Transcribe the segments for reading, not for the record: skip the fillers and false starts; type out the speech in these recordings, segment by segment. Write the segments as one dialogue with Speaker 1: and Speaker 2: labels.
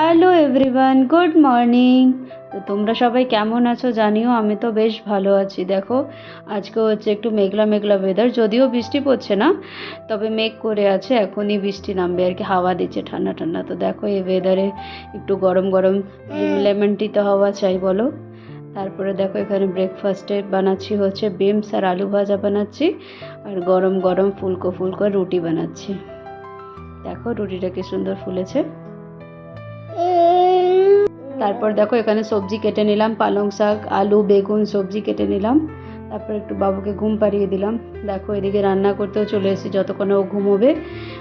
Speaker 1: Hello everyone, good morning. তো তোমরা সবাই কেমন আছো জানিও। আমি তো বেশ ভালো আছি। দেখো আজকে হচ্ছে একটু মেঘলা মেঘলা ওয়েদার, যদিও বৃষ্টি পড়ছে না, তবে মেঘ করে আছে। এখনই বৃষ্টি নামবে আর কি, হাওয়া দিচ্ছে ঠান্ডা ঠান্ডা। তো দেখো এই ওয়েদারে একটু গরম গরম লেমন টি তো হাওয়া চাই বলো। তারপরে দেখো এখানে ব্রেকফাস্টে বানাচ্ছি হচ্ছে বিমস আর আলু ভাজা বানাচ্ছি, আর গরম গরম ফুলকো ফুলকো রুটি বানাচ্ছি। দেখো রুটিটা কি সুন্দর ফুলেছে। তারপর দেখো এখানে সবজি কেটে নিলাম, পালং শাক, আলু, বেগুন সবজি কেটে নিলাম। তারপর একটু বাবুকে ঘুম পাড়িয়ে দিলাম। দেখো এদিকে রান্না করতেও চলে এসেছি, যতক্ষণে ও ঘুমোবে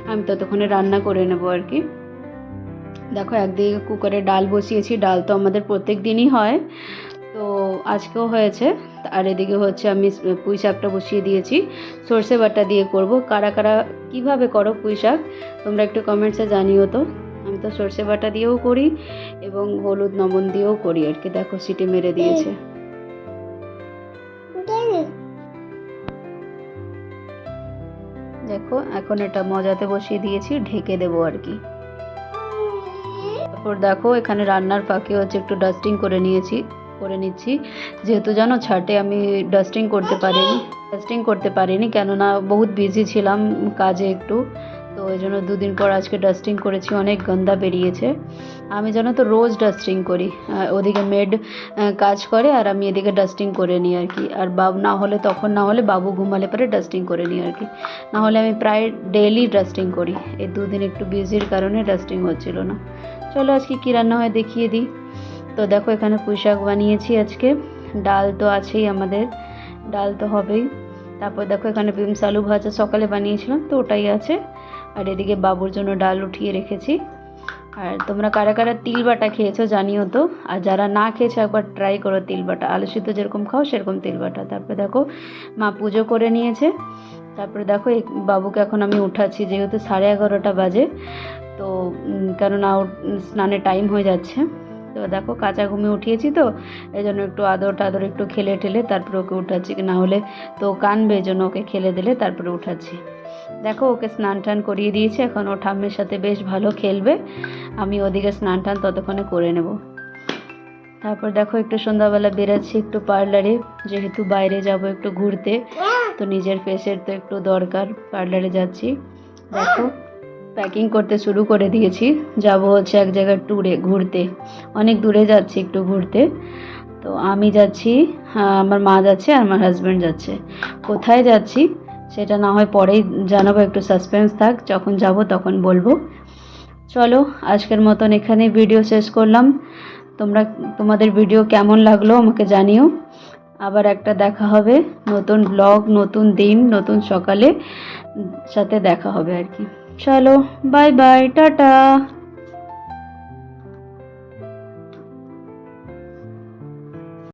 Speaker 1: আমি ততক্ষণে রান্না করে নেবো আর কি। দেখো একদিকে কুকারে ডাল বসিয়েছি, ডাল তো আমাদের প্রত্যেক দিনই হয়, তো আজকেও হয়েছে। আর এদিকে হচ্ছে আমি পুঁই শাকটা বসিয়ে দিয়েছি, সর্ষে বাটা দিয়ে করব। কারা কারা কীভাবে করো পুঁই শাক তোমরা একটু কমেন্টসে জানিও তো। আমি তো সর্ষে বাটা দিয়েও করি এবং হলুদ লবণ দিয়েও করি আর কি। দেখো সিটি মেরে দিয়েছে। দেখো এখন এটা মজাতে বসিয়ে দিয়েছি, ঢেকে দেবো আর কি। তারপর দেখো এখানে রান্নার ফাঁকে হচ্ছে একটু ডাস্টিং করে নিচ্ছি, যেহেতু জানো ছাটে আমি ডাস্টিং করতে পারিনি কেননা বহুত বিজি ছিলাম কাজে একটু। তো ওই জন্য দুদিন পর আজকে ডাস্টিং করেছি, অনেক গন্ধা বেরিয়েছে। আমি জানো তো রোজ ডাস্টিং করি, ওদিকে মেড কাজ করে আর আমি এদিকে ডাস্টিং করে নিই আর কি। আর না হলে বাবু ঘুমালে পরে ডাস্টিং করে নিই আর কি। না হলে আমি প্রায় ডেইলি ডাস্টিং করি। এই দুদিন একটু বিজির কারণে ডাস্টিং হচ্ছিল না। চলো আজকে কী রান্না হয় দেখিয়ে দিই। তো দেখো এখানে পুঁই শাক বানিয়েছি আজকে, ডাল তো আছেই আমাদের, ডাল তো হবেই। তারপর দেখো এখানে বিমস আলু ভাজা সকালে বানিয়েছিলাম, তো ওটাই আছে। আর এদিকে বাবুর জন্য ডাল উঠিয়ে রেখেছি। আর তোমরা কারা কারা তিল বাটা খেয়েছো জানিও তো, আর যারা না খেয়েছো একবার ট্রাই করো তিল বাটা, আলু সিদ্ধ যেরকম খাও সেরকম তিল বাটা। তারপরে দেখো মা পুজো করে নিয়েছে। তারপরে দেখো এই বাবুকে এখন আমি উঠাচ্ছি, যেহেতু 11:30 বাজে, তো কেননা স্নানের টাইম হয়ে যাচ্ছে। তো দেখো কাঁচা ঘুমে উঠিয়েছি, তো এই জন্য একটু আদর একটু খেলে ঠেলে তারপরে ওকে উঠাচ্ছি, না হলে তো কানবে, এই জন্য ওকে খেলে দিলে তারপরে উঠাচ্ছি। দেখো ওকে স্নান টান করিয়ে দিয়েছি, এখন ও ঠাম্মির সাথে বেশ ভালো খেলবে। আমি ওদিকে স্নান টান ততক্ষণে করে নেব। তারপর দেখো একটু সন্ধ্যাবেলা বেরাচ্ছি একটু পার্লারে, যেহেতু বাইরে যাব একটু ঘুরতে, তো নিজের ফেসের তো একটু দরকার, পার্লারে যাচ্ছি। দেখো প্যাকিং করতে শুরু করে দিয়েছি, যাব হচ্ছে এক জায়গায় ট্যুরে ঘুরতে, অনেক দূরে যাচ্ছি একটু ঘুরতে। তো আমি যাচ্ছি, আমার মা যাচ্ছে আর আমার হাজব্যান্ড যাচ্ছে। কোথায় যাচ্ছি সেটা না হয় পরেই জানাবো, একটু সাসপেন্স থাক, যখন যাব তখন বলবো। চলো আজকের মতন এখানে ভিডিও শেষ করলাম। তোমাদের ভিডিও কেমন লাগলো আমাকে জানিও। আবার একটা দেখা হবে, নতুন ব্লগ, নতুন দিন, নতুন সকালে সাথে দেখা হবে আর কি। চলো বাই বাই, টাটা।